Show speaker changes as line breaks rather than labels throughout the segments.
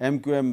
MQM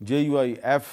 JUIF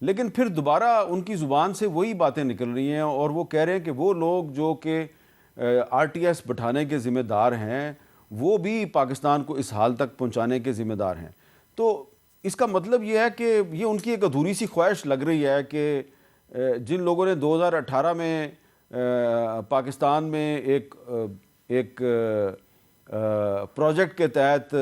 لیکن پھر دوبارہ ان کی زبان سے وہی باتیں نکل رہی ہیں اور وہ کہہ رہے ہیں کہ وہ لوگ جو کہ آر ٹی ایس بٹھانے کے ذمہ دار ہیں وہ بھی پاکستان کو اس حال تک پہنچانے کے ذمہ دار ہیں. تو اس کا مطلب یہ ہے کہ یہ ان کی ایک ادھوری سی خواہش لگ رہی ہے کہ جن لوگوں نے 2018 میں پاکستان میں ایک پروجیکٹ کے تحت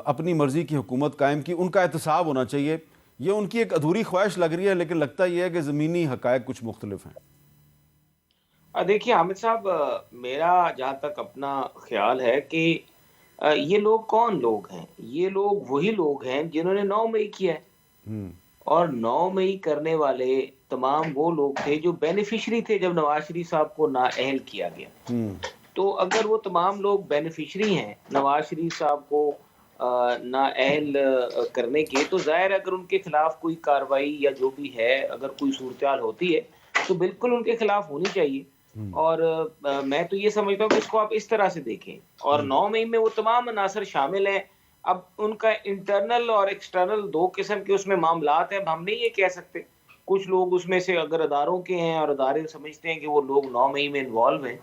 اپنی مرضی کی حکومت قائم کی, ان کا احتساب ہونا چاہیے. یہ ان کی ایک ادھوری خواہش لگ رہی ہے, لیکن لگتا یہ ہے کہ زمینی حقائق کچھ مختلف ہیں.
دیکھیے حامد صاحب، میرا جہاں تک اپنا خیال ہے کہ یہ لوگ کون لوگ ہیں؟ یہ لوگ وہی لوگ ہیں جنہوں نے 9 مئی کیا ہے، اور 9 مئی کرنے والے تمام وہ لوگ تھے جو بینیفیشری تھے جب نواز شریف صاحب کو نااہل کیا گیا. تو اگر وہ تمام لوگ بینیفیشری ہیں نواز شریف صاحب کو نااہل کرنے کے، تو ظاہر اگر ان کے خلاف کوئی کارروائی یا جو بھی ہے، اگر کوئی صورتحال ہوتی ہے تو بالکل ان کے خلاف ہونی چاہیے. اور میں تو یہ سمجھتا ہوں کہ اس کو آپ اس طرح سے دیکھیں. اور 9 مئی میں وہ تمام عناصر شامل ہیں. اب ان کا انٹرنل اور ایکسٹرنل 2 قسم کے اس میں معاملات ہیں. اب ہم نہیں یہ کہہ سکتے، کچھ لوگ اس میں سے اگر اداروں کے ہیں اور ادارے سمجھتے ہیں کہ وہ لوگ 9 مئی میں انوالو ہیں،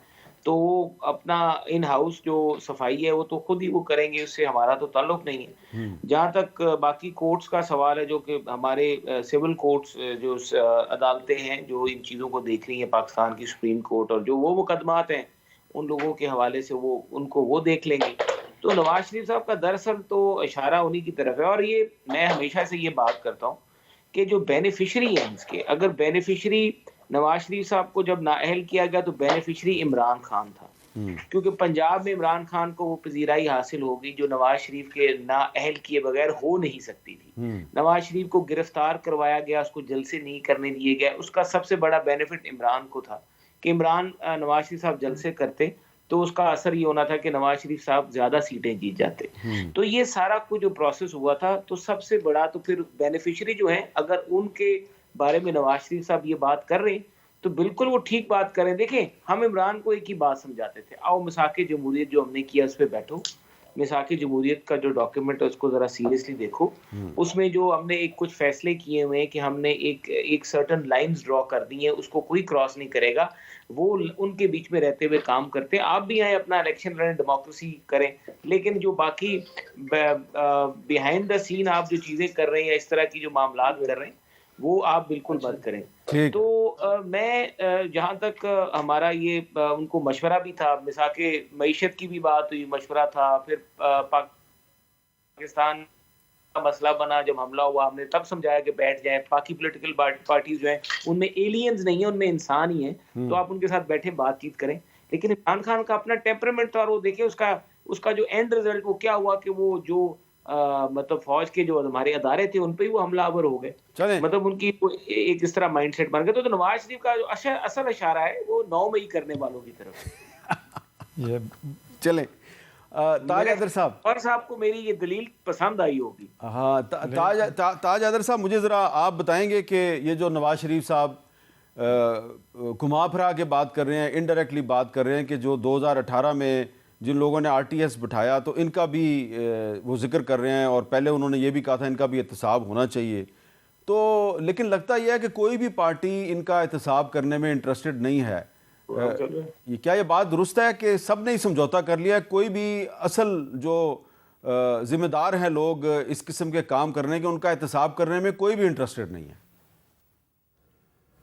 تو وہ اپنا ان ہاؤس جو صفائی ہے وہ تو خود ہی وہ کریں گے، اس سے ہمارا تو تعلق نہیں ہے. جہاں تک باقی کورٹس کا سوال ہے، جو کہ ہمارے سول کورٹس جو عدالتیں ہیں جو ان چیزوں کو دیکھ رہی ہیں، پاکستان کی سپریم کورٹ، اور جو وہ مقدمات ہیں ان لوگوں کے حوالے سے وہ ان کو وہ دیکھ لیں گے. تو نواز شریف صاحب کا دراصل تو اشارہ انہی کی طرف ہے. اور یہ میں ہمیشہ سے یہ بات کرتا ہوں کہ جو بینیفیشری ہیں اس کے، اگر بینیفیشری نواز شریف صاحب کو جب نااہل کیا گیا تو بینیفیشری عمران خان تھا، کیونکہ پنجاب میں عمران خان کو وہ پذیرائی حاصل ہوگی جو نواز شریف کے نااہل کیے بغیر ہو نہیں سکتی تھی. نواز شریف کو گرفتار کروایا گیا، اس کو جلسے نہیں کرنے دیے گئے. اس کا سب سے بڑا بینیفٹ عمران کو تھا کہ نواز شریف صاحب جلسے کرتے تو اس کا اثر یہ ہونا تھا کہ نواز شریف صاحب زیادہ سیٹیں جیت جاتے. تو یہ سارا کچھ جو پروسیس ہوا تھا، تو سب سے بڑا تو پھر بینیفیشری جو ہیں، اگر ان کے بارے میں نواز شریف صاحب یہ بات کر رہے ہیں تو بالکل وہ ٹھیک بات کریں. دیکھیں، ہم عمران کو ایک ہی بات سمجھاتے تھے، آؤ مساق جمہوریت جو ہم نے کیا اس پہ بیٹھو. مساق جمہوریت کا جو ڈاکیومنٹ ہے اس کو ذرا سیریسلی دیکھو. اس میں جو ہم نے ایک کچھ فیصلے کیے ہوئے ہیں کہ ہم نے ایک سرٹن لائنز ڈرا کر دی ہیں، اس کو کوئی کراس نہیں کرے گا. وہ ان کے بیچ میں رہتے ہوئے کام کرتے ہیں. آپ بھی آئیں، اپنا الیکشن لڑیں، ڈیموکریسی کریں، لیکن جو باقی بیہائنڈ دا سین آپ جو چیزیں کر رہے ہیں یا اس طرح کی جو معاملات کر رہے ہیں وہ آپ بالکل بند کریں. تو میں جہاں تک ہمارا یہ ان کو مشورہ بھی تھا، مساق معیشت کی بھی بات ہوئی، مشورہ تھا. پھر پاکستان کا مسئلہ بنا، جب حملہ ہوا ہم نے تب سمجھایا کہ بیٹھ جائیں. باقی پولیٹیکل پارٹیز جو ہیں ان میں ایلینز نہیں ہیں، ان میں انسان ہی ہیں، تو آپ ان کے ساتھ بیٹھے بات چیت کریں. لیکن عمران خان کا اپنا ٹیمپرامنٹ تھا، اور وہ دیکھیں اس کا جو اینڈ رزلٹ وہ کیا ہوا کہ وہ جو مطلب فوج کے جو ہمارے ادارے تھے ان پہ ہی وہ حملہ آور ہو گئے. مطلب ان کی ایک اس طرح مائنڈ سیٹ بن گیا. تو نواز شریف کا جو اصل اشارہ ہے وہ 9 مئی کرنے والوں کی طرف.
چلیں تاج حیدر صاحب،
اور صاحب کو میری یہ دلیل پسند آئی ہوگی.
ہاں تاج حیدر صاحب، مجھے ذرا آپ بتائیں گے کہ یہ جو نواز شریف صاحب گھما پھرا کے بات کر رہے ہیں، انڈائریکٹلی بات کر رہے ہیں کہ جو 2018 میں جن لوگوں نے آر ٹی ایس بٹھایا تو ان کا بھی وہ ذکر کر رہے ہیں، اور پہلے انہوں نے یہ بھی کہا تھا ان کا بھی احتساب ہونا چاہیے. تو لیکن لگتا یہ ہے کہ کوئی بھی پارٹی ان کا احتساب کرنے میں انٹرسٹڈ نہیں ہے. کیا یہ بات درست ہے کہ سب نے ہی سمجھوتا کر لیا ہے، کوئی بھی اصل جو ذمہ دار ہیں لوگ اس قسم کے کام کرنے کے، ان کا احتساب کرنے میں کوئی بھی انٹرسٹڈ نہیں ہے؟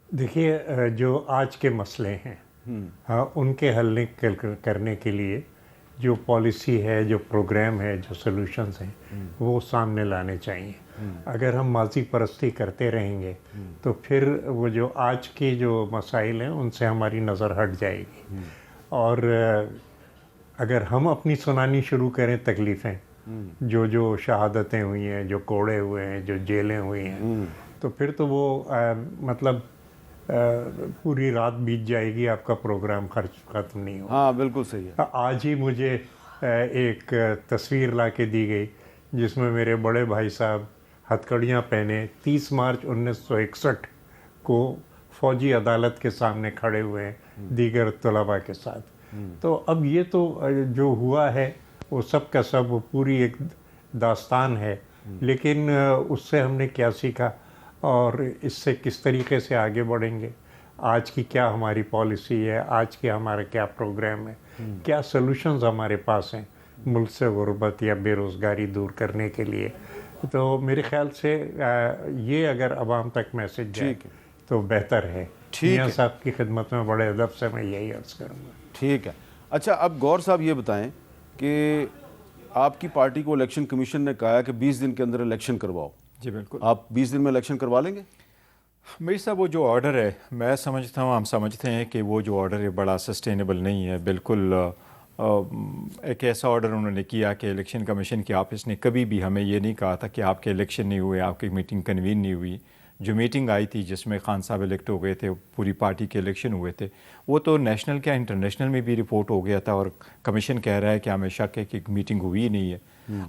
دیکھیے، جو آج کے مسئلے ہیں ان کے حل کرنے کے لیے جو پالیسی ہے، جو پروگرام ہے، جو سلوشنز ہیں وہ سامنے لانے چاہیے. اگر ہم ماضی پرستی کرتے رہیں گے تو پھر وہ جو آج کی جو مسائل ہیں ان سے ہماری نظر ہٹ جائے گی. اور اگر ہم اپنی سنانی شروع کریں تکلیفیں، جو شہادتیں ہوئی ہیں، جو کوڑے ہوئے ہیں، جو جیلیں ہوئی ہیں، تو پھر تو وہ مطلب پوری رات بیت جائے گی، آپ کا پروگرام ختم نہیں ہوگا.
ہاں بالکل صحیح ہے.
آج ہی مجھے ایک تصویر لا کے دی گئی جس میں میرے بڑے بھائی صاحب ہتھکڑیاں پہنے 30 مارچ 1961 کو فوجی عدالت کے سامنے کھڑے ہوئے ہیں دیگر طلباء کے ساتھ. تو اب یہ تو جو ہوا ہے وہ سب کا سب پوری ایک داستان ہے. لیکن اس سے ہم نے کیا سیکھا؟ اور اس سے کس طریقے سے آگے بڑھیں گے، آج کی کیا ہماری پالیسی ہے، آج کے ہمارا کیا پروگرام ہے، کیا سلوشنز ہمارے پاس ہیں ملک سے غربت یا بے روزگاری دور کرنے کے لیے. تو میرے خیال سے یہ اگر عوام تک میسج جائے تو بہتر ہے. میاں صاحب کی خدمت میں بڑے ادب سے میں یہی عرض کروں گا.
ٹھیک ہے. اچھا، اب غور صاحب یہ بتائیں کہ آپ کی پارٹی کو الیکشن کمیشن نے کہا ہے کہ 20 دن کے اندر الیکشن کرواؤ.
جی بالکل. آپ
20 دن میں الیکشن کروا لیں گے؟
میری صاحب وہ جو آرڈر ہے، میں سمجھتا ہوں، ہم سمجھتے ہیں کہ وہ جو آرڈر ہے بڑا سسٹینیبل نہیں ہے. بالکل ایک ایسا آرڈر انہوں نے کیا کہ الیکشن کمیشن کے آفس نے کبھی بھی ہمیں یہ نہیں کہا تھا کہ آپ کے الیکشن نہیں ہوئے، آپ کی میٹنگ کنوین نہیں ہوئی. جو میٹنگ آئی تھی جس میں خان صاحب الیکٹ ہو گئے تھے، پوری پارٹی کے الیکشن ہوئے تھے، وہ تو نیشنل کیا انٹرنیشنل میں بھی رپورٹ ہو گیا تھا، اور کمیشن کہہ رہا ہے کہ ہمیں شک ہے کہ میٹنگ ہوئی ہی نہیں ہے.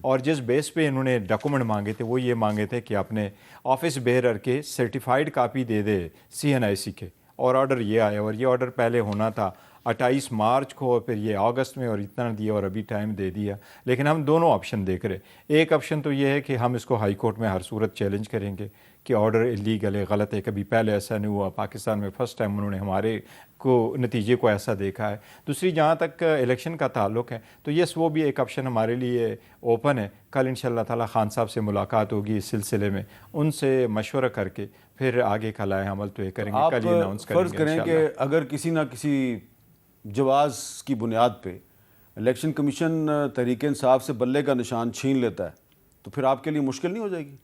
اور جس بیس پہ انہوں نے ڈاکومنٹ مانگے تھے وہ یہ مانگے تھے کہ اپنے آفس بیئرر کے سرٹیفائیڈ کاپی دے دے CNIC کے. اور آرڈر یہ آیا، اور یہ آرڈر پہلے ہونا تھا 28 مارچ کو، اور پھر یہ اگست میں، اور اتنا دیا اور ابھی ٹائم دے دیا. لیکن ہم دونوں آپشن دیکھ رہے. ایک آپشن تو یہ ہے کہ ہم اس کو ہائی کورٹ میں ہر صورت چیلنج کریں گے کہ آرڈر ایلیگل ہے، غلط ہے، کبھی پہلے ایسا نہیں ہوا. پاکستان میں فرسٹ ٹائم انہوں نے ہمارے کو نتیجے کو ایسا دیکھا ہے. دوسری جہاں تک الیکشن کا تعلق ہے تو یس، وہ بھی ایک آپشن ہمارے لیے اوپن ہے. کل انشاءاللہ تعالی خان صاحب سے ملاقات ہوگی اس سلسلے میں، ان سے مشورہ کر کے پھر آگے کا لائے عمل تو یہ کریں گے. کل یہ اناؤنس کریں گے.
فرض کریں کہ اگر کسی نہ کسی جواز کی بنیاد پہ الیکشن کمیشن تحریک انصاف سے بلے کا نشان چھین لیتا ہے تو پھر آپ کے لیے مشکل نہیں ہو جائے گی؟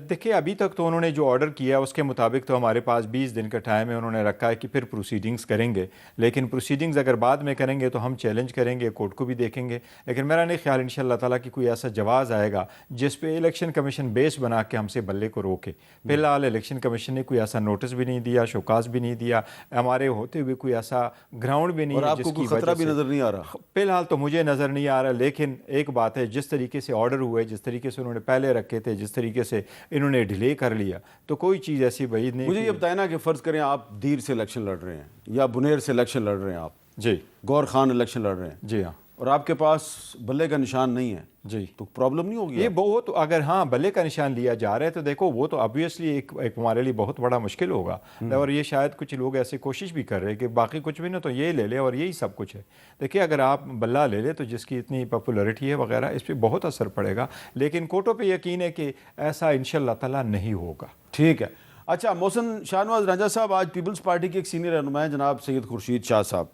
دیکھیں، ابھی تک تو انہوں نے جو آرڈر کیا اس کے مطابق تو ہمارے پاس 20 دن کا ٹائم ہے. انہوں نے رکھا ہے کہ پھر پروسیڈنگز کریں گے، لیکن پروسیڈنگز اگر بعد میں کریں گے تو ہم چیلنج کریں گے، کورٹ کو بھی دیکھیں گے. لیکن میرا نہیں خیال انشاءاللہ تعالیٰ کہ کوئی ایسا جواز آئے گا جس پہ الیکشن کمیشن بیس بنا کے ہم سے بلے کو روکے. فی الحال الیکشن کمیشن نے کوئی ایسا نوٹس بھی نہیں دیا، شوکاز بھی نہیں دیا، ہمارے ہوتے ہوئے کوئی ایسا گراؤنڈ بھی نہیں ہے.
اور آپ کو کوئی خطرہ بھی نظر نہیں آ رہا؟
فی الحال تو مجھے نظر نہیں آ رہا. لیکن ایک بات ہے، جس طریقے سے آرڈر ہوئے، جس طریقے سے انہوں نے پہلے رکھے تھے، جس طریقے سے انہوں نے ڈیلے کر لیا، تو کوئی چیز ایسی بعید نہیں.
مجھے یہ بتائیں نا کہ فرض کریں آپ دیر سے الیکشن لڑ رہے ہیں یا بنیر سے الیکشن لڑ رہے ہیں، آپ
جی
گور خان الیکشن لڑ رہے ہیں،
جی ہاں،
اور آپ کے پاس بلے کا نشان نہیں ہے،
جی،
تو پرابلم نہیں ہوگی؟
یہ بہت، اگر ہاں بلے کا نشان لیا جا رہا ہے تو دیکھو وہ تو آبویسلی ایک ہمارے لیے بہت بڑا مشکل ہوگا. اور یہ شاید کچھ لوگ ایسے کوشش بھی کر رہے ہیں کہ باقی کچھ بھی نہ تو یہ لے لے اور یہی سب کچھ ہے. دیکھیے، اگر آپ بلہ لے لے تو جس کی اتنی پاپولیرٹی ہے وغیرہ، اس پہ بہت اثر پڑے گا. لیکن کوٹوں پہ یقین ہے کہ ایسا انشاءاللہ تعالیٰ نہیں ہوگا.
ٹھیک ہے. اچھا، محسن شاہ نواز رانجھا صاحب، آج پیپلز پارٹی کے ایک سینئر رہنما ہیں جناب سید خورشید شاہ صاحب،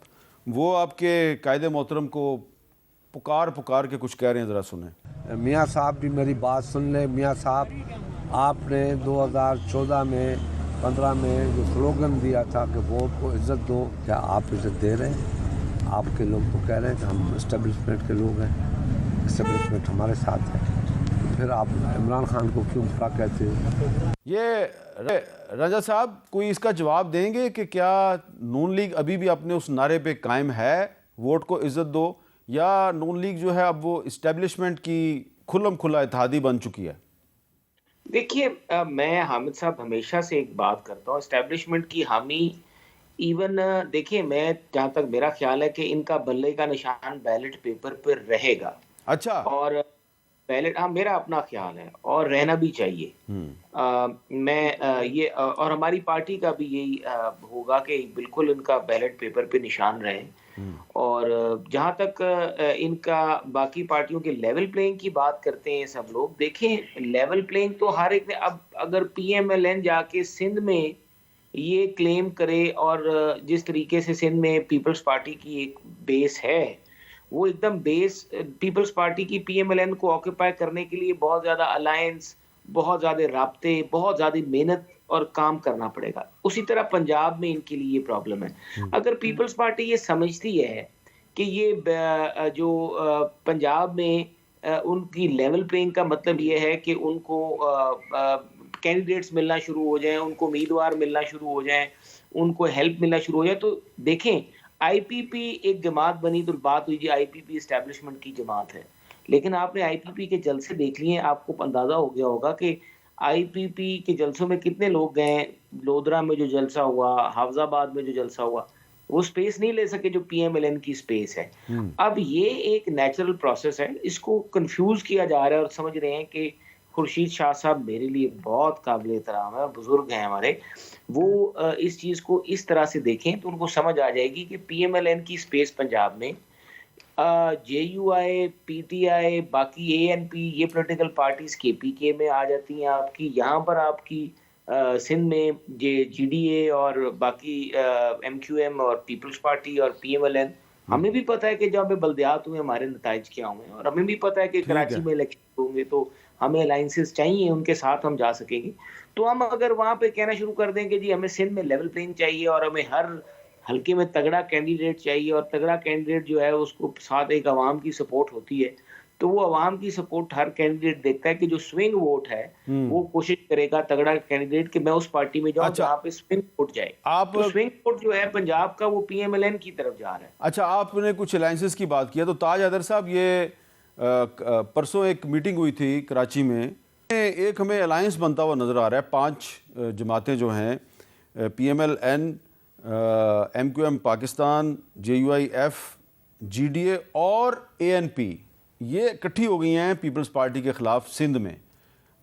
وہ آپ کے قائد محترم کو پکار کے کچھ کہہ رہے ہیں، ذرا سنیں.
میاں صاحب بھی میری بات سن لیں. میاں صاحب، آپ نے 2014 میں 15 میں جو سلوگن دیا تھا کہ ووٹ کو عزت دو، کیا آپ عزت دے رہے ہیں؟ آپ کے لوگ تو کہہ رہے ہیں کہ ہم اسٹیبلشمنٹ کے لوگ ہیں، اسٹیبلشمنٹ ہمارے ساتھ ہے، پھر آپ عمران خان کو کیوں برا کہتے ہو؟
یہ رانجھا صاحب کوئی اس کا جواب دیں گے کہ کیا نون لیگ ابھی بھی اپنے اس نعرے پہ قائم ہے، ووٹ کو عزت دو، یا نون لیگ جو ہے اب وہ اسٹیبلشمنٹ کی کھلم کھلا اتحادی بن چکی ہے؟
دیکھیے، میں حامد صاحب ہمیشہ سے ایک بات کرتا ہوں، اسٹیبلشمنٹ کی حامی ایون دیکھیں، میں جہاں تک میرا خیال ہے کہ ان کا بلے کا نشان بیلٹ پیپر پر رہے گا.
اچھا.
اور بیلٹ، ہاں میرا اپنا خیال ہے اور رہنا بھی چاہیے. میں یہ اور ہماری پارٹی کا بھی یہی ہوگا کہ بالکل ان کا بیلٹ پیپر پہ نشان رہے. اور جہاں تک ان کا باقی پارٹیوں کے لیول پلینگ کی بات کرتے ہیں سب لوگ، دیکھیں لیول پلینگ تو ہر ایک نے، اب اگر PMLN جا کے سندھ میں یہ کلیم کرے، اور جس طریقے سے سندھ میں پیپلز پارٹی کی ایک بیس ہے، وہ ایک دم بیس پیپلز پارٹی کی PMLN کو آکوپائی کرنے کے لیے بہت زیادہ الائنس، بہت زیادہ رابطے، بہت زیادہ محنت اور کام کرنا پڑے گا. اسی طرح پنجاب میں ان کے لیے یہ پرابلم ہے. اگر پیپلز پارٹی یہ سمجھتی ہے کہ یہ جو پنجاب میں ان کی لیول پلینگ کا مطلب یہ ہے کہ ان کو کینڈیڈیٹس ملنا شروع ہو جائیں، ان کو امیدوار ملنا شروع ہو جائیں، ان کو ہیلپ ملنا شروع ہو جائے، تو دیکھیں IPP ایک جماعت بنی تو بات ہوئی جی IPP اسٹیبلشمنٹ کی جماعت ہے. لیکن آپ نے IPP کے جلسے دیکھ لیے، آپ کو اندازہ ہو گیا ہوگا کہ IPP کے جلسوں میں کتنے لوگ گئے. لودرا میں جو جلسہ ہوا، حافظ آباد میں جو جلسہ ہوا، وہ سپیس نہیں لے سکے جو PMLN کی سپیس ہے. اب یہ ایک نیچرل پروسیس ہے، اس کو کنفیوز کیا جا رہا ہے اور سمجھ رہے ہیں کہ خورشید شاہ صاحب میرے لیے بہت قابل احترام ہے، بزرگ ہیں ہمارے، وہ اس چیز کو اس طرح سے دیکھیں تو ان کو سمجھ آ جائے گی کہ پی ایم ایل این کی اسپیس پنجاب میں جے U I, P T I, باقی اے این پی، یہ پولیٹیکل پارٹیز کے پی کے میں آ جاتی ہیں آپ کی، یہاں پر آپ کی سندھ میں جی ڈی اے اور باقی ایم کیو ایم اور پیپلز پارٹی اور پی ایم ایل این. ہمیں بھی پتہ ہے کہ جب بلدیات ہوئے ہمارے نتائج کیا ہوئے، اور ہمیں بھی پتہ ہے کہ کراچی میں الیکشن ہوں گے تو ہمیں الائنسز چاہیے، ان کے ساتھ ہم جا سکیں گے. تو ہم اگر وہاں پہ کہنا شروع کر دیں کہ جی ہمیں سندھ میں لیول پلینگ چاہیے اور ہمیں ہر حلقے میں تگڑا کینڈیڈیٹ چاہیے، اور تگڑا کینڈیڈیٹ جو ہے اس کو ساتھ ایک عوام کی سپورٹ ہوتی ہے، تو وہ عوام کی سپورٹ ہر کینڈیڈیٹ دیکھتا ہے کہ جو سوئنگ ووٹ ہے وہ کوشش کرے گا تگڑا کینڈیڈیٹ کہ میں اس پارٹی میں جاؤں جہاں پہ سوئنگ ووٹ جائے. تو سوئنگ ووٹ جو ہے پنجاب کا وہ پی ایم ایل این کی طرف جا رہا ہے.
اچھا، آپ نے کچھ الائنسز کی بات کیا تو تاج حیدر صاحب، یہ پرسوں ایک میٹنگ ہوئی تھی کراچی میں، ایک ہمیں الائنس بنتا ہوا نظر آ رہا ہے. 5 جماعتیں جو ہیں، P M L N, M Q M Pakistan, J U I F, G D A اور اے این پی، یہ اکٹھی ہو گئی ہیں پیپلز پارٹی کے خلاف سندھ میں.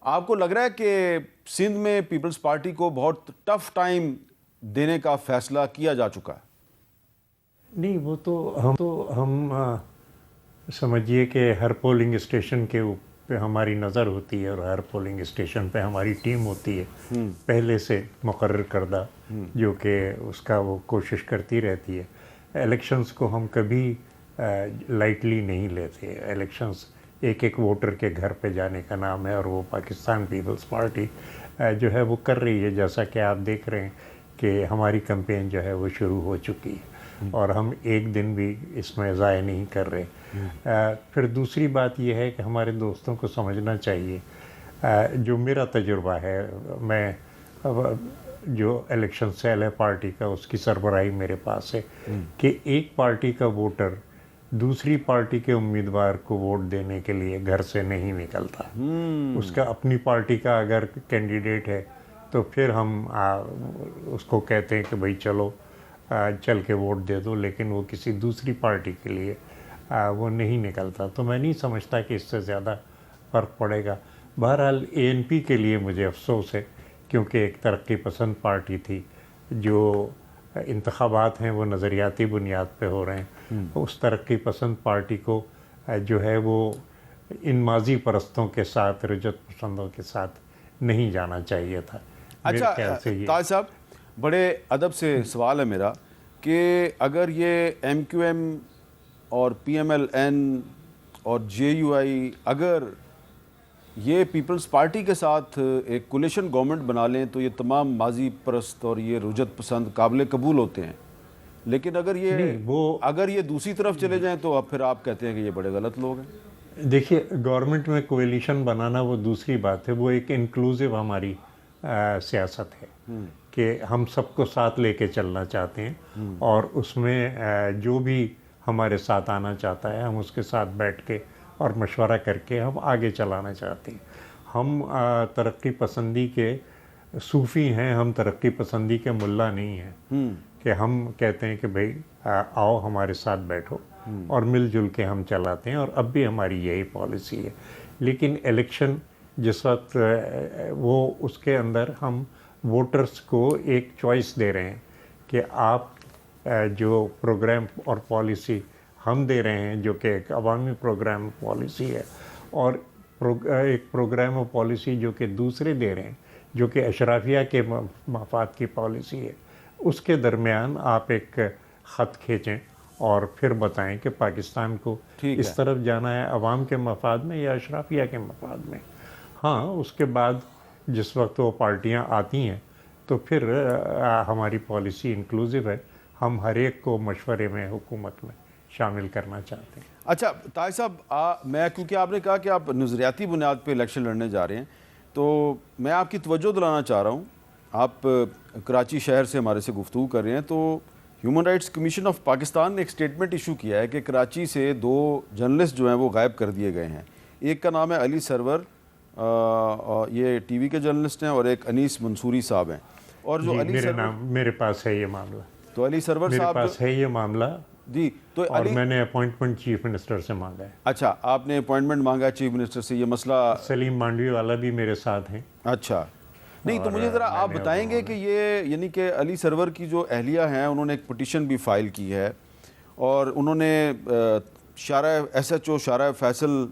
آپ کو لگ رہا ہے کہ سندھ میں پیپلز پارٹی کو بہت ٹف ٹائم دینے کا فیصلہ کیا جا چکا ہے؟
نہیں، وہ تو ہم سمجھیے کہ ہر پولنگ اسٹیشن کے پہ ہماری نظر ہوتی ہے اور ہر پولنگ اسٹیشن پہ ہماری ٹیم ہوتی ہے پہلے سے مقرر کردہ، جو کہ اس کا وہ کوشش کرتی رہتی ہے. الیکشنز کو ہم کبھی لائٹلی نہیں لیتے. الیکشنز ایک ووٹر کے گھر پہ جانے کا نام ہے، اور وہ پاکستان پیپلز پارٹی جو ہے وہ کر رہی ہے. جیسا کہ آپ دیکھ رہے ہیں کہ ہماری کمپین جو ہے وہ شروع ہو چکی ہے اور ہم ایک دن بھی اس میں ضائع نہیں کر رہے. پھر دوسری بات یہ ہے کہ ہمارے دوستوں کو سمجھنا چاہیے، جو میرا تجربہ ہے، میں جو الیکشن سیل ہے پارٹی کا، اس کی سربراہی میرے پاس ہے، کہ ایک پارٹی کا ووٹر دوسری پارٹی کے امیدوار کو ووٹ دینے کے لیے گھر سے نہیں نکلتا. اس کا اپنی پارٹی کا اگر کینڈیڈیٹ ہے تو پھر ہم اس کو کہتے ہیں کہ بھائی چلو چل کے ووٹ دے دو، لیکن وہ کسی دوسری پارٹی کے لیے وہ نہیں نکلتا. تو میں نہیں سمجھتا کہ اس سے زیادہ فرق پڑے گا. بہرحال اے این پی کے لیے مجھے افسوس ہے، کیونکہ ایک ترقی پسند پارٹی تھی. جو انتخابات ہیں وہ نظریاتی بنیاد پہ ہو رہے ہیں. اس ترقی پسند پارٹی کو جو ہے وہ ان ماضی پرستوں کے ساتھ، رجت پسندوں کے ساتھ نہیں جانا چاہیے تھا.
اچھا تاج صاحب، بڑے ادب سے سوال ہے میرا کہ اگر یہ ایم کیو ایم اور پی ایم ایل این اور جے یو آئی اگر یہ پیپلز پارٹی کے ساتھ ایک کولیشن گورنمنٹ بنا لیں تو یہ تمام ماضی پرست اور یہ رجت پسند قابل قبول ہوتے ہیں، لیکن اگر یہ دوسری طرف چلے جائیں تو اب پھر آپ کہتے ہیں کہ یہ بڑے غلط لوگ ہیں.
دیکھیے، گورنمنٹ میں کولیشن بنانا وہ دوسری بات ہے، وہ ایک انکلوزیو ہماری سیاست ہے کہ ہم سب کو ساتھ لے کے چلنا چاہتے ہیں، اور اس میں جو بھی ہمارے ساتھ آنا چاہتا ہے ہم اس کے ساتھ بیٹھ کے اور مشورہ کر کے ہم آگے چلانا چاہتے ہیں. ہم ترقی پسندی کے صوفی ہیں، ہم ترقی پسندی کے ملا نہیں ہیں کہ ہم کہتے ہیں کہ بھئی آؤ ہمارے ساتھ بیٹھو اور مل جل کے ہم چلاتے ہیں، اور اب بھی ہماری یہی پالیسی ہے. لیکن الیکشن جس وقت وہ اس کے اندر ہم ووٹرز کو ایک چوائس دے رہے ہیں کہ آپ جو پروگرام اور پالیسی ہم دے رہے ہیں، جو کہ ایک عوامی پروگرام پالیسی ہے، اور ایک پروگرام اور پالیسی جو کہ دوسرے دے رہے ہیں جو کہ اشرافیہ کے مفاد کی پالیسی ہے، اس کے درمیان آپ ایک خط کھینچیں اور پھر بتائیں کہ پاکستان کو اس طرف جانا ہے عوام کے مفاد میں یا اشرافیہ کے مفاد میں. ہاں، اس کے بعد جس وقت وہ پارٹیاں آتی ہیں تو پھر ہماری پالیسی انکلوزیو ہے، ہم ہر ایک کو مشورے میں، حکومت میں شامل کرنا چاہتے ہیں.
اچھا تاج صاحب، میں کیونکہ آپ نے کہا کہ آپ نظریاتی بنیاد پہ الیکشن لڑنے جا رہے ہیں، تو میں آپ کی توجہ دلانا چاہ رہا ہوں. آپ کراچی شہر سے ہمارے سے گفتگو کر رہے ہیں، تو human rights commission of Pakistan نے ایک سٹیٹمنٹ ایشو کیا ہے کہ کراچی سے 2 جرنلسٹ جو ہیں وہ غائب کر دیے گئے ہیں. ایک کا نام ہے علی سرور، یہ ٹی وی کے جرنلسٹ ہیں، اور ایک انیس منصوری صاحب ہیں. اور جو علی سرور،
میرے پاس ہے یہ معاملہ،
تو علی سرور صاحب
میرے پاس ہے یہ معاملہ،
جی تو
اور میں نے اپوائنٹمنٹ چیف منسٹر سے مانگا ہے.
اچھا آپ نے اپوائنٹمنٹ مانگا ہے چیف منسٹر سے, یہ مسئلہ
سلیم مانڈوی والا بھی میرے ساتھ ہیں.
اچھا نہیں تو مجھے ذرا آپ بتائیں گے کہ یہ یعنی کہ علی سرور کی جو اہلیہ ہیں انہوں نے ایک پٹیشن بھی فائل کی ہے اور انہوں نے شارع SHO شارع فیصل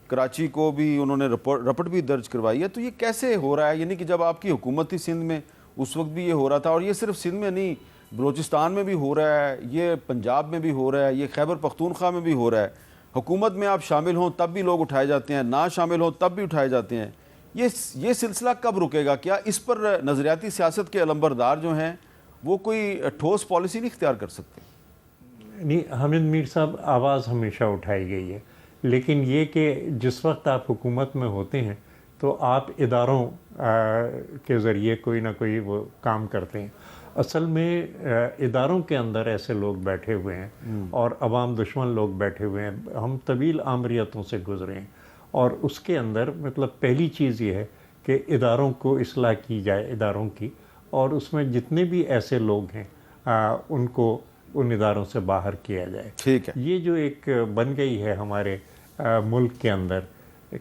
کراچی کو بھی انہوں نے رپورٹ بھی درج کروائی ہے. تو یہ کیسے ہو رہا ہے, یعنی کہ جب آپ کی حکومت تھی سندھ میں اس وقت بھی یہ ہو رہا تھا, اور یہ صرف سندھ میں نہیں بلوچستان میں بھی ہو رہا ہے, یہ پنجاب میں بھی ہو رہا ہے, یہ خیبر پختونخوا میں بھی ہو رہا ہے. حکومت میں آپ شامل ہوں تب بھی لوگ اٹھائے جاتے ہیں, نہ شامل ہوں تب بھی اٹھائے جاتے ہیں. یہ سلسلہ کب رکے گا؟ کیا اس پر نظریاتی سیاست کے علمبردار جو ہیں وہ کوئی ٹھوس پالیسی نہیں اختیار کر سکتے؟
نہیں حامد میر صاحب, آواز ہمیشہ اٹھائی گئی ہے, لیکن یہ کہ جس وقت آپ حکومت میں ہوتے ہیں تو آپ اداروں کے ذریعے کوئی نہ کوئی وہ کام کرتے ہیں. اصل میں اداروں کے اندر ایسے لوگ بیٹھے ہوئے ہیں اور عوام دشمن لوگ بیٹھے ہوئے ہیں. ہم طویل آمریتوں سے گزرے ہیں اور اس کے اندر مطلب پہلی چیز یہ ہے کہ اداروں کو اصلاح کی جائے, اداروں کی, اور اس میں جتنے بھی ایسے لوگ ہیں ان کو ان اداروں سے باہر کیا جائے.
ٹھیک ہے,
یہ جو ایک بن گئی ہے ہمارے ملک کے اندر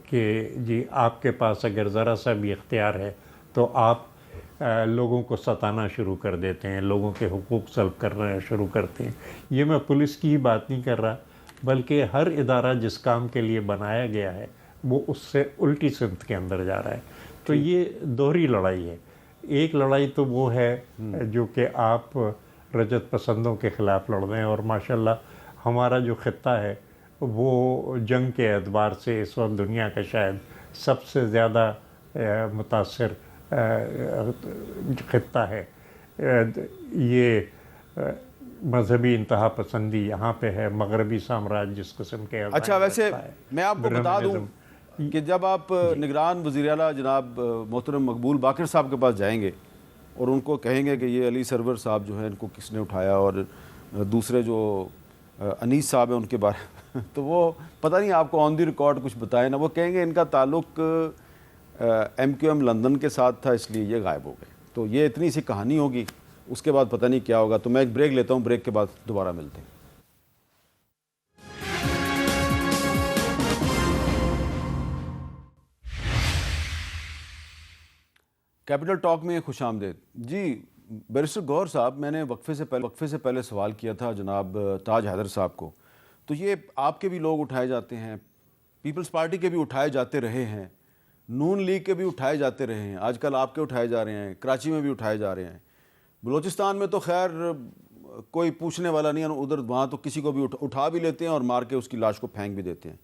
کہ جی آپ کے پاس اگر ذرا سا بھی اختیار ہے تو آپ لوگوں کو ستانا شروع کر دیتے ہیں, لوگوں کے حقوق سلب کرنا شروع کرتے ہیں. یہ میں پولیس کی ہی بات نہیں کر رہا, بلکہ ہر ادارہ جس کام کے لیے بنایا گیا ہے وہ اس سے الٹی سمت کے اندر جا رہا ہے. تو یہ دوہری لڑائی ہے. ایک لڑائی تو وہ ہے جو کہ آپ رجت پسندوں کے خلاف لڑ رہے ہیں, اور ماشاءاللہ ہمارا جو خطہ ہے وہ جنگ کے اعتبار سے اس وقت دنیا کا شاید سب سے زیادہ متاثر خطہ ہے. یہ مذہبی انتہا پسندی یہاں پہ ہے, مغربی سامراج جس قسم کے.
اچھا ویسے میں آپ کو بتا دوں کہ جب آپ نگران وزیر اعلیٰ جناب محترم مقبول باقر صاحب کے پاس جائیں گے اور ان کو کہیں گے کہ یہ علی سرور صاحب جو ہیں ان کو کس نے اٹھایا, اور دوسرے جو انیس صاحب ہیں ان کے بارے میں, تو وہ پتہ نہیں آپ کو آن دی ریکارڈ کچھ بتائیں نا, وہ کہیں گے ان کا تعلق MQM لندن کے ساتھ تھا اس لیے یہ غائب ہو گئے. تو یہ اتنی سی کہانی ہوگی, اس کے بعد پتہ نہیں کیا ہوگا. تو میں ایک بریک لیتا ہوں, بریک کے بعد دوبارہ ملتے ہیں. کیپٹل ٹاک میں خوش آمدید. جی بیرسٹر گوہر صاحب, میں نے وقفے سے پہلے سوال کیا تھا جناب تاج حیدر صاحب کو, تو یہ آپ کے بھی لوگ اٹھائے جاتے ہیں, پیپلز پارٹی کے بھی اٹھائے جاتے رہے ہیں, نون لیگ کے بھی اٹھائے جاتے رہے ہیں, آج کل آپ کے اٹھائے جا رہے ہیں, کراچی میں بھی اٹھائے جا رہے ہیں, بلوچستان میں تو خیر کوئی پوچھنے والا نہیں ہے, ادھر وہاں تو کسی کو بھی اٹھا بھی لیتے ہیں اور مار کے اس کی لاش کو پھینک بھی دیتے ہیں.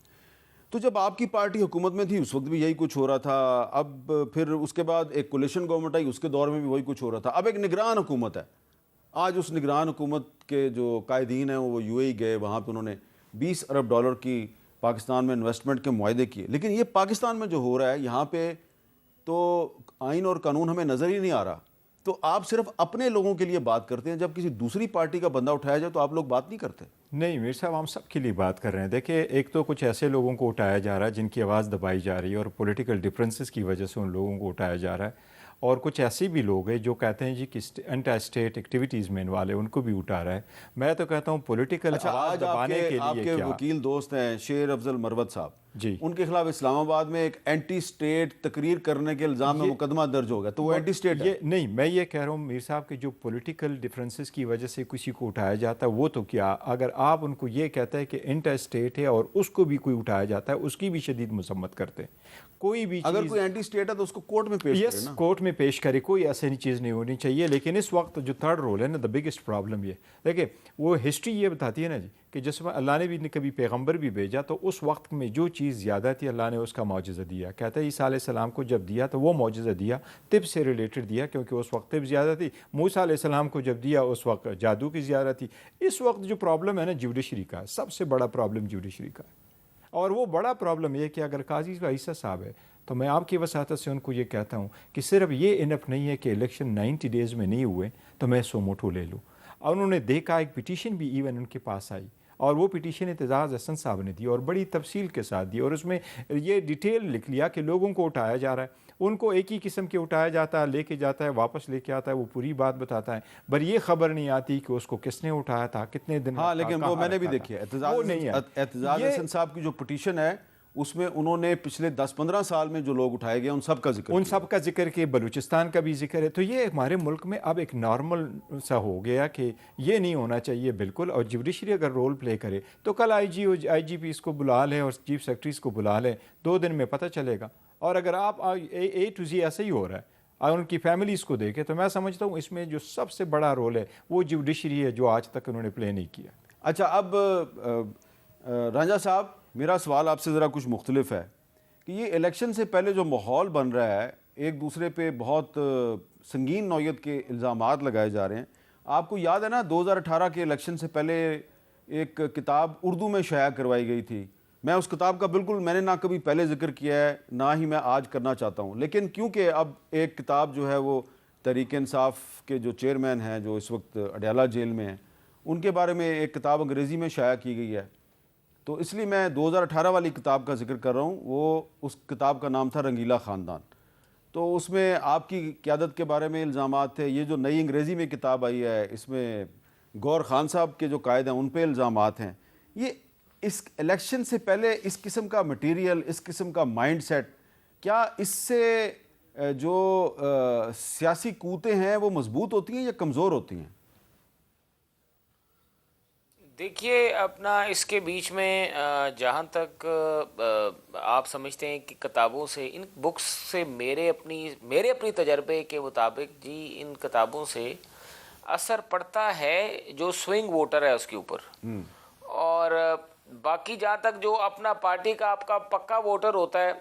تو جب آپ کی پارٹی حکومت میں تھی اس وقت بھی یہی کچھ ہو رہا تھا, اب پھر اس کے بعد ایک کولیشن گورنمنٹ آئی, اس کے دور میں بھی وہی کچھ ہو رہا تھا, اب ایک نگران حکومت ہے. آج اس نگران حکومت کے جو قائدین ہیں وہ UAE گئے, وہاں پہ انہوں نے $20 ارب کی پاکستان میں انویسٹمنٹ کے معاہدے کیے. لیکن یہ پاکستان میں جو ہو رہا ہے یہاں پہ تو آئین اور قانون ہمیں نظر ہی نہیں آ رہا. تو آپ صرف اپنے لوگوں کے لیے بات کرتے ہیں, جب کسی دوسری پارٹی کا بندہ اٹھایا جائے تو آپ لوگ بات نہیں کرتے؟
نہیں میر صاحب, ہم سب کے لیے بات کر رہے ہیں. دیکھیں ایک تو کچھ ایسے لوگوں کو اٹھایا جا رہا ہے جن کی آواز دبائی جا رہی ہے اور پولیٹیکل ڈفرینسز کی وجہ سے ان لوگوں کو اٹھایا جا رہا ہے, اور کچھ ایسے بھی لوگ ہیں جو کہتے ہیں جی کہ انٹا اسٹیٹ ایکٹیویٹیز میں انوالو, ان کو بھی اٹھا رہا ہے. میں تو کہتا ہوں پولیٹیکل آواز دبانے کے لیے
آپ کے وکیل دوست ہیں شیر افضل مروت صاحب,
جی,
ان کے خلاف اسلام آباد میں ایک اینٹی اسٹیٹ تقریر کرنے کے الزام میں مقدمہ درج ہو گیا, تو وہ اینٹی اسٹیٹ ہے؟
نہیں, میں یہ کہہ رہا ہوں میر صاحب کہ جو پولیٹیکل ڈفرینسز کی وجہ سے کسی کو اٹھایا جاتا ہے وہ تو کیا, اگر آپ ان کو یہ کہتے ہیں کہ انٹا اسٹیٹ ہے اور اس کو بھی کوئی اٹھایا جاتا ہے اس کی بھی شدید مذمت کرتے ہیں. کوئی بھی
اگر کوئی اینٹی اسٹیٹ ہے تو اس کو کورٹ میں پیش کرے نا,
کورٹ میں پیش کرے, کوئی ایسی چیز نہیں ہونی چاہیے. لیکن اس وقت جو تھرڈ رول ہے نا, دا بگیسٹ پرابلم یہ دیکھیں, وہ ہسٹری یہ بتاتی ہے نا جی کہ جس میں اللہ نے بھی کبھی پیغمبر بھی بھیجا تو اس وقت میں جو چیز زیادہ تھی اللہ نے اس کا معجزہ دیا. کہتا ہے عیسیٰ علیہ السلام کو جب دیا تو وہ معجزہ دیا طب سے ریلیٹڈ دیا, کیونکہ اس وقت طب زیادہ تھی. موسیٰ علیہ السلام کو جب دیا اس وقت جادو کی زیادہ تھی. اس وقت جو پرابلم ہے نا جوڈیشری کا, سب سے بڑا پرابلم جوڈیشری کا ہے. اور وہ بڑا پرابلم یہ کہ اگر قاضی عیسیٰ صاحب ہے تو میں آپ کی وساطت سے ان کو یہ کہتا ہوں کہ صرف یہ انف نہیں ہے کہ الیکشن 90 ڈیز میں نہیں ہوئے تو میں سو موٹو لے لوں. اور انہوں نے دیکھا, ایک پٹیشن بھی ایون ان کے پاس آئی اور وہ پٹیشن اعتزاز احسن صاحب نے دی اور بڑی تفصیل کے ساتھ دی اور اس میں یہ ڈیٹیل لکھ لیا کہ لوگوں کو اٹھایا جا رہا ہے، ان کو ایک ہی قسم کے اٹھایا جاتا ہے، لے کے جاتا ہے، واپس لے کے آتا ہے، وہ پوری بات بتاتا ہے، پر یہ خبر نہیں آتی کہ اس کو کس نے اٹھایا تھا، کتنے دن
ہاں لیکن وہ میں نے بھی دیکھی ہے اعتزاز احسن صاحب کی جو پٹیشن ہے اس میں انہوں نے پچھلے 10-15 سال میں جو لوگ اٹھائے گئے ان سب کا ذکر
کہ بلوچستان کا بھی ذکر ہے. تو یہ ہمارے ملک میں اب ایک نارمل سا ہو گیا کہ یہ نہیں ہونا چاہیے بالکل. اور جوڈیشری اگر رول پلے کرے تو کل آئی جی پی اس کو بلا لیں اور چیف سیکرٹری اس کو بلا لیں، 2 دن میں پتہ چلے گا. اور اگر آپ اے ٹو زی ایسا ہی ہو رہا ہے اور ان کی فیملیز کو دیکھیں تو میں سمجھتا ہوں اس میں جو سب سے بڑا رول ہے وہ جوڈیشری ہے جو آج تک انہوں نے پلے نہیں کیا.
اچھا اب رانجھا صاحب میرا سوال آپ سے ذرا کچھ مختلف ہے کہ یہ الیکشن سے پہلے جو ماحول بن رہا ہے، ایک دوسرے پہ بہت سنگین نوعیت کے الزامات لگائے جا رہے ہیں. آپ کو یاد ہے نا 2018 کے الیکشن سے پہلے ایک کتاب اردو میں شائع کروائی گئی تھی. میں اس کتاب کا بالکل میں نے نہ کبھی پہلے ذکر کیا ہے نہ ہی میں آج کرنا چاہتا ہوں، لیکن کیونکہ اب ایک کتاب جو ہے وہ تحریک انصاف کے جو چیئرمین ہیں جو اس وقت اڈیالہ جیل میں ہیں ان کے بارے میں ایک کتاب انگریزی میں شائع کی گئی ہے، تو اس لیے میں 2018 والی کتاب کا ذکر کر رہا ہوں. وہ اس کتاب کا نام تھا رنگیلا خاندان. تو اس میں آپ کی قیادت کے بارے میں الزامات تھے. یہ جو نئی انگریزی میں کتاب آئی ہے اس میں گور خان صاحب کے جو قائد ہیں ان پہ الزامات ہیں. یہ اس الیکشن سے پہلے اس قسم کا مٹیریل، اس قسم کا مائنڈ سیٹ، کیا اس سے جو سیاسی قوتیں ہیں وہ مضبوط ہوتی ہیں یا کمزور ہوتی ہیں؟
دیکھیے اپنا اس کے بیچ میں جہاں تک آپ سمجھتے ہیں کہ کتابوں سے، ان بکس سے میرے اپنی تجربے کے مطابق جی ان کتابوں سے اثر پڑتا ہے جو سوئنگ ووٹر ہے اس کے اوپر. اور باقی جہاں تک جو اپنا پارٹی کا آپ کا پکا ووٹر ہوتا ہے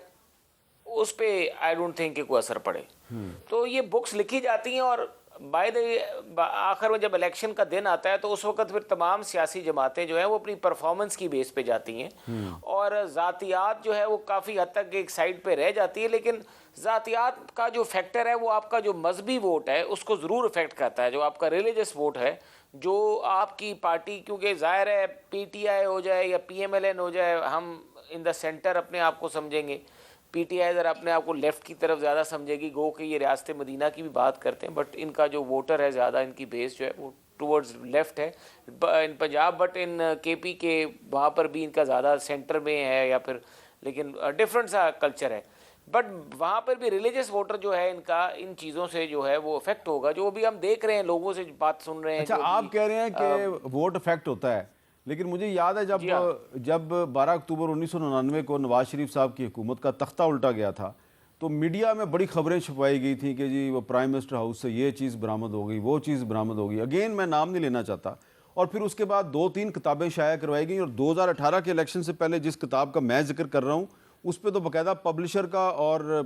اس پہ آئی ڈونٹ تھنک کہ کوئی اثر پڑے. تو یہ بکس لکھی جاتی ہیں اور آخر میں جب الیکشن کا دن آتا ہے تو اس وقت پھر تمام سیاسی جماعتیں جو ہیں وہ اپنی پرفارمنس کی بیس پہ جاتی ہیں اور ذاتیات جو ہے وہ کافی حد تک ایک سائڈ پہ رہ جاتی ہے. لیکن ذاتیات کا جو فیکٹر ہے وہ آپ کا جو مذہبی ووٹ ہے اس کو ضرور افیکٹ کرتا ہے. جو آپ کا ریلیجس ووٹ ہے، جو آپ کی پارٹی، کیونکہ ظاہر ہے پی ٹی آئی ہو جائے یا پی ایم ایل این ہو جائے، ہم ان دا سینٹر اپنے آپ کو سمجھیں گے. پی ٹی آئی ذرا اپنے آپ کو لیفٹ کی طرف زیادہ سمجھے گی، گو کہ یہ ریاست مدینہ کی بھی بات کرتے ہیں، بٹ ان کا جو ووٹر ہے زیادہ ان کی بیس جو ہے وہ ٹورڈز لیفٹ ہے ان پنجاب، بٹ ان کے پی کے وہاں پر بھی ان کا زیادہ سینٹر میں ہے یا پھر، لیکن ڈفرینٹ سا کلچر ہے. بٹ وہاں پر بھی ریلیجس ووٹر جو ہے ان کا ان چیزوں سے جو ہے وہ افیکٹ ہوگا، جو بھی ہم دیکھ رہے ہیں لوگوں سے بات سن رہے ہیں.
اچھا آپ کہہ رہے ہیں کہ ووٹ افیکٹ ہوتا ہے، لیکن مجھے یاد ہے جب 12 اکتوبر 1999 کو نواز شریف صاحب کی حکومت کا تختہ الٹا گیا تھا تو میڈیا میں بڑی خبریں چھپائی گئی تھیں کہ جی وہ پرائم منسٹر ہاؤس سے یہ چیز برآمد ہو گئی، وہ چیز برآمد ہو گئی. اگین میں نام نہیں لینا چاہتا. اور پھر اس کے بعد 2-3 کتابیں شائع کروائی گئیں، اور 2018 کے الیکشن سے پہلے جس کتاب کا میں ذکر کر رہا ہوں اس پہ تو باقاعدہ پبلشر کا اور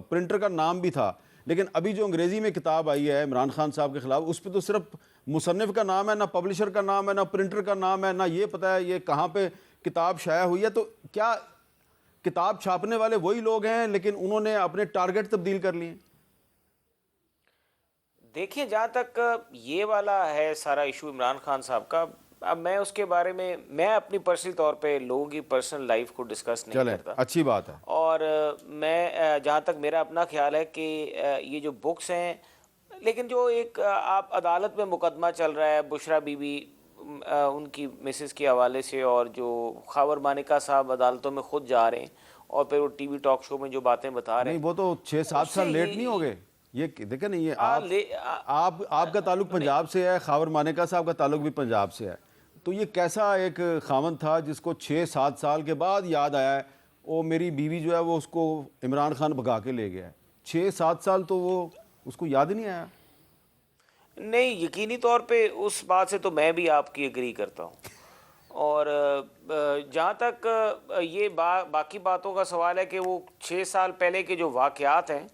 پرنٹر کا نام بھی تھا. لیکن ابھی جو انگریزی میں کتاب آئی ہے عمران خان صاحب کے خلاف، اس پہ تو صرف مصنف کا نام ہے، نہ پبلشر کا نام ہے، نہ پرنٹر کا نام ہے، نہ یہ پتہ ہے یہ کہاں پہ کتاب شائع ہوئی ہے. تو کیا کتاب چھاپنے والے وہی لوگ ہیں لیکن انہوں نے اپنے ٹارگٹ تبدیل کر لیے؟
دیکھیں جہاں تک یہ والا ہے سارا ایشو عمران خان صاحب کا، اب میں اس کے بارے میں اپنی پرسنل طور پہ لوگوں کی پرسنل لائف کو ڈسکس نہیں کرتا.
اچھی بات ہے. اور
میں جہاں تک میرا اپنا خیال ہے کہ یہ جو بکس ہیں، لیکن جو ایک آپ عدالت میں مقدمہ چل رہا ہے بشرا بی بی ان کی مسز کے حوالے سے، اور جو خاور مانیکا صاحب عدالتوں میں خود جا رہے ہیں اور پھر وہ ٹی وی ٹاک شو میں جو باتیں بتا رہے ہیں،
نہیں وہ تو 6-7 سال لیٹ نہیں ہو گئے. یہ دیکھیں نا، یہ آپ کا تعلق پنجاب سے ہے، خاور مانیکا صاحب کا تعلق بھی پنجاب سے ہے، تو یہ کیسا ایک خاوند تھا جس کو 6-7 سال کے بعد یاد آیا ہے وہ میری بیوی جو ہے وہ اس کو عمران خان بھگا کے لے گیا ہے. 6-7 سال تو وہ اس کو یاد ہی نہیں آیا.
نہیں، یقینی طور پہ اس بات سے تو میں بھی آپ کی اگری کرتا ہوں. اور جہاں تک یہ باقی باتوں کا سوال ہے کہ وہ 6 سال پہلے کے جو واقعات ہیں،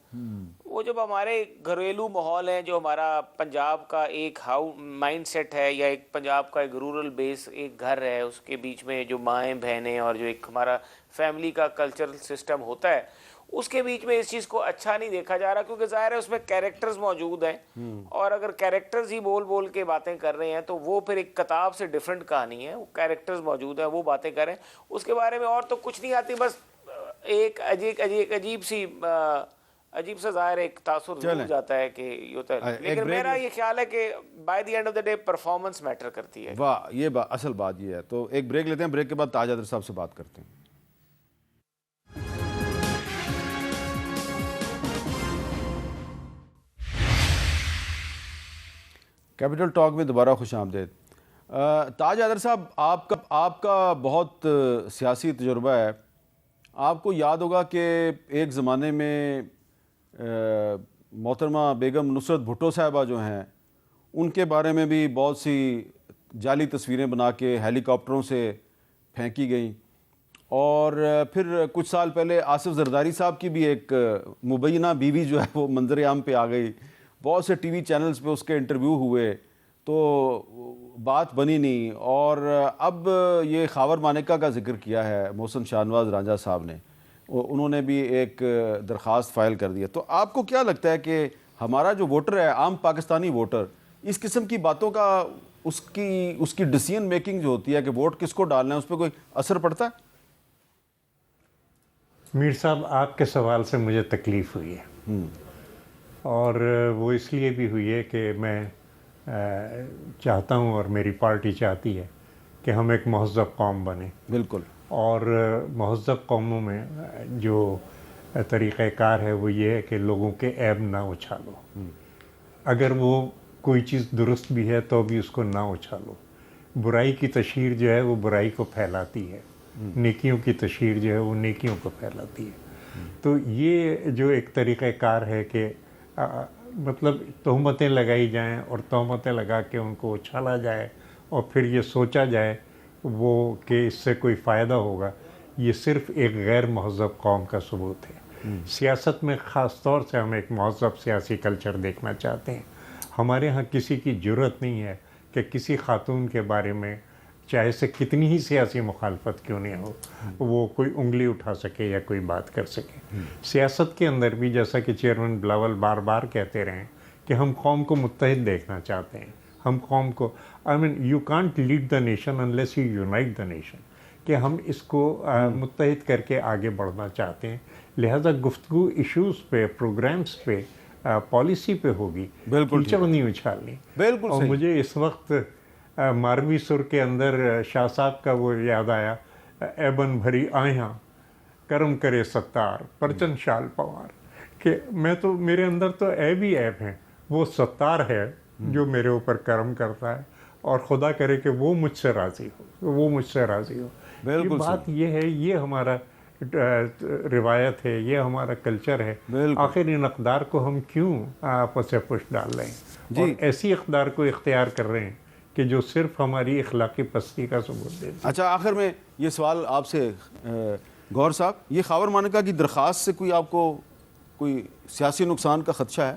وہ جب ہمارے گھریلو ماحول ہیں، جو ہمارا پنجاب کا ایک مائنڈ سیٹ ہے، یا ایک پنجاب کا ایک رورل بیس ایک گھر ہے، اس کے بیچ میں جو مائیں بہنیں اور جو ایک ہمارا فیملی کا کلچرل سسٹم ہوتا ہے، اس کے بیچ میں اس چیز کو اچھا نہیں دیکھا جا رہا، کیونکہ ظاہر ہے اس میں کیریکٹرز موجود ہیں، اور اگر کیریکٹرز ہی بول بول کے باتیں کر رہے ہیں تو وہ پھر ایک کتاب سے ڈیفرنٹ کہانی ہے. وہ کیریکٹرز موجود ہیں، وہ باتیں کریں، اس کے بارے میں اور تو کچھ نہیں آتی، بس ایک عجیب سا ظاہر ایک تاثر ضرور جاتا ہے کہ یہ ہوتا ہے. لیکن میرا یہ خیال ہے کہ by the end of the day performance matter کرتی ہے.
واہ، یہ اصل بات یہ ہے. تو ایک بریک لیتے ہیں، بریک کے بعد تاج حیدر صاحب سے بات کرتے ہیں. کیپٹل ٹاک میں دوبارہ خوش آمدید. تاج حیدر صاحب، آپ کا بہت سیاسی تجربہ ہے. آپ کو یاد ہوگا کہ ایک زمانے میں محترمہ بیگم نصرت بھٹو صاحبہ جو ہیں ان کے بارے میں بھی بہت سی جعلی تصویریں بنا کے ہیلی کاپٹروں سے پھینکی گئیں، اور پھر کچھ سال پہلے آصف زرداری صاحب کی بھی ایک مبینہ بیوی جو ہے وہ منظر عام پہ آ گئی. بہت سے ٹی وی چینلز پہ اس کے انٹرویو ہوئے تو بات بنی نہیں. اور اب یہ خاور مانیکا کا ذکر کیا ہے محسن شاہ نواز رانجھا صاحب نے، انہوں نے بھی ایک درخواست فائل کر دیا. تو آپ کو کیا لگتا ہے کہ ہمارا جو ووٹر ہے، عام پاکستانی ووٹر، اس قسم کی باتوں کا اس کی ڈیسیژن میکنگ جو ہوتی ہے کہ ووٹ کس کو ڈالنا ہے، اس پہ کوئی اثر پڑتا ہے؟
میر صاحب، آپ کے سوال سے مجھے تکلیف ہوئی ہے، اور وہ اس لیے بھی ہوئی ہے کہ میں چاہتا ہوں اور میری پارٹی چاہتی ہے کہ ہم ایک مہذب قوم بنیں.
بالکل.
اور مہذب قوموں میں جو طریقہ کار ہے وہ یہ ہے کہ لوگوں کے عیب نہ اچھالو. اگر وہ کوئی چیز درست بھی ہے تو بھی اس کو نہ اچھالو. برائی کی تشہیر جو ہے وہ برائی کو پھیلاتی ہے، نیکیوں کی تشہیر جو ہے وہ نیکیوں کو پھیلاتی ہے. تو یہ جو ایک طریقہ کار ہے کہ مطلب تہمتیں لگائی جائیں اور تہمتیں لگا کے ان کو اچھالا جائے اور پھر یہ سوچا جائے وہ کہ اس سے کوئی فائدہ ہوگا، یہ صرف ایک غیر مہذب قوم کا ثبوت ہے. سیاست میں خاص طور سے ہم ایک مہذب سیاسی کلچر دیکھنا چاہتے ہیں. ہمارے ہاں کسی کی جرت نہیں ہے کہ کسی خاتون کے بارے میں چاہے سے کتنی ہی سیاسی مخالفت کیوں نہیں ہو وہ کوئی انگلی اٹھا سکے یا کوئی بات کر سکے. سیاست کے اندر بھی جیسا کہ چیئرمین بلاول بار بار کہتے رہے کہ ہم قوم کو متحد دیکھنا چاہتے ہیں. ہم قوم کو you can't lead the nation unless you unite the nation, کہ ہم اس کو متحد کر کے آگے بڑھنا چاہتے ہیں. لہذا گفتگو ایشوز پہ، پروگرامز پہ، پالیسی پہ ہوگی، کیچڑ نہیں اچھالنی.
بالکل.
اور مجھے اس وقت ماروی سر کے اندر شاہ صاحب کا وہ یاد آیا، ایبن بھری آیاں کرم کرے ستار پرچن شال پوار، کہ میرے اندر تو عیب ہی عیب ہیں، وہ ستار ہے جو میرے اوپر کرم کرتا ہے، اور خدا کرے کہ وہ مجھ سے راضی ہو.
بالکل.
بات یہ ہے، یہ ہمارا روایت ہے، یہ ہمارا کلچر ہے. آخر ان اقدار کو ہم کیوں آپس پش ڈال رہے ہیں اور ایسی اقدار کو اختیار کر رہے ہیں کہ جو صرف ہماری اخلاقی پستی کا ثبوت دیتے ہیں.
اچھا، آخر میں یہ سوال آپ سے، گور صاحب، یہ خاور مانیکا کی درخواست سے آپ کو کوئی سیاسی نقصان کا خدشہ ہے؟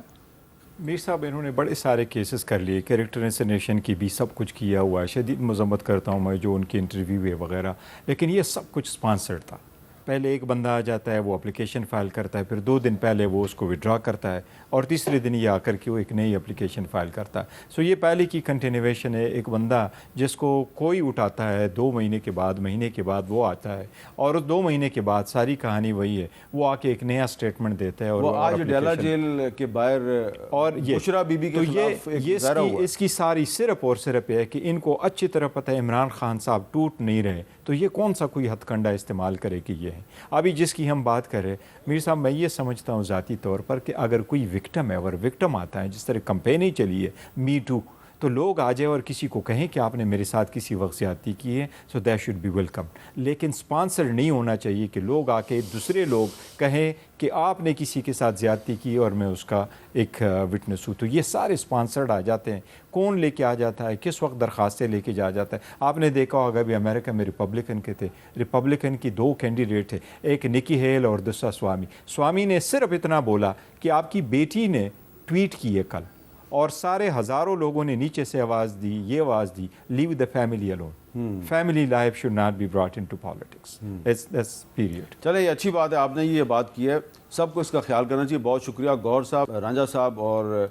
میر صاحب، انہوں نے بڑے سارے کیسز کر لیے، کیریکٹر انسینیشن کی بھی سب کچھ کیا ہوا ہے. شدید مذمت کرتا ہوں میں جو ان کی انٹرویو ہے وغیرہ، لیکن یہ سب کچھ اسپانسرڈ تھا. پہلے ایک بندہ آ جاتا ہے، وہ اپلیکیشن فائل کرتا ہے، پھر 2 دن پہلے وہ اس کو وڈرا کرتا ہے، اور تیسرے دن یہ آ کر کے وہ ایک نئی اپلیکیشن فائل کرتا ہے. سو یہ پہلے کی کنٹینیویشن ہے. ایک بندہ جس کو کوئی اٹھاتا ہے 2 مہینے کے بعد، مہینے کے بعد وہ آتا ہے، اور اس 2 مہینے کے بعد ساری کہانی وہی ہے، وہ آ کے ایک نیا سٹیٹمنٹ دیتا ہے. اور
وہ آج ڈیلا جیل کے باہر اور بشرا بی بی کے خلاف
یہ اس کی ساری صرف اور صرف ہے کہ ان کو اچھی طرح پتہ ہے عمران خان صاحب ٹوٹ نہیں رہے، تو یہ کون سا کوئی ہتھ کنڈا استعمال کرے کہ یہ ہے. ابھی جس کی ہم بات کر رہے ہیں میر صاحب، میں یہ سمجھتا ہوں ذاتی طور پر کہ اگر کوئی وکٹم ہے، اور وکٹم آتا ہے، جس طرح کمپینیں چلی ہے می ٹو، تو لوگ آ جائے اور کسی کو کہیں کہ آپ نے میرے ساتھ کسی وقت زیادتی کی ہے، so that should be welcome. لیکن اسپانسر نہیں ہونا چاہیے کہ لوگ آ کے دوسرے لوگ کہیں کہ آپ نے کسی کے ساتھ زیادتی کی اور میں اس کا ایک وٹنس ہوں. تو یہ سارے اسپانسرڈ آ جاتے ہیں. کون لے کے آ جاتا ہے، کس وقت درخواستیں لے کے جاتا ہے. آپ نے دیکھا ہوگا بھی امریکہ میں ریپبلکن کے تھے، ریپبلکن کی 2 کینڈیڈیٹ تھے، ایک نکی ہیل اور دوسرا سوامی. سوامی نے صرف اتنا بولا کہ آپ کی بیٹی نے ٹویٹ کی ہے کل، اور سارے ہزاروں لوگوں نے نیچے سے آواز دی، یہ آواز دی، leave the family alone, family life should not be brought into politics, that's period.
چلے یہ اچھی بات ہے، آپ نے یہ بات کی ہے، سب کو اس کا خیال کرنا چاہیے۔ بہت شکریہ گور صاحب، رانجھا صاحب اور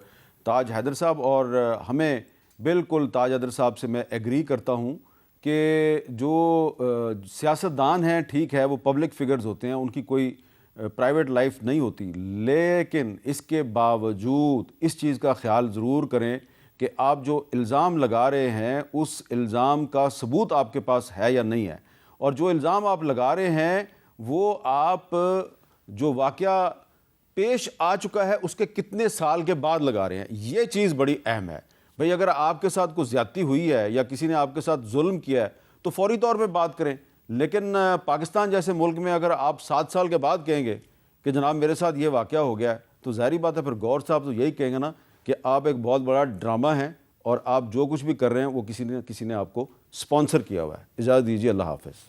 تاج حیدر صاحب، اور ہمیں بالکل تاج حیدر صاحب سے میں ایگری کرتا ہوں کہ جو سیاستدان ہیں ٹھیک ہے وہ پبلک فگرز ہوتے ہیں، ان کی کوئی پرائیویٹ لائف نہیں ہوتی، لیکن اس کے باوجود اس چیز کا خیال ضرور کریں کہ آپ جو الزام لگا رہے ہیں اس الزام کا ثبوت آپ کے پاس ہے یا نہیں ہے، اور جو الزام آپ لگا رہے ہیں وہ آپ جو واقعہ پیش آ چکا ہے اس کے کتنے سال کے بعد لگا رہے ہیں، یہ چیز بڑی اہم ہے۔ بھئی اگر آپ کے ساتھ کوئی زیادتی ہوئی ہے یا کسی نے آپ کے ساتھ ظلم کیا ہے تو فوری طور پہ بات کریں، لیکن پاکستان جیسے ملک میں اگر آپ 7 سال کے بعد کہیں گے کہ جناب میرے ساتھ یہ واقعہ ہو گیا ہے، تو ظاہری بات ہے پھر گور صاحب تو یہی کہیں گے نا کہ آپ ایک بہت بڑا ڈرامہ ہیں اور آپ جو کچھ بھی کر رہے ہیں وہ کسی نے آپ کو سپانسر کیا ہوا ہے۔ اجازت دیجیے، اللہ حافظ۔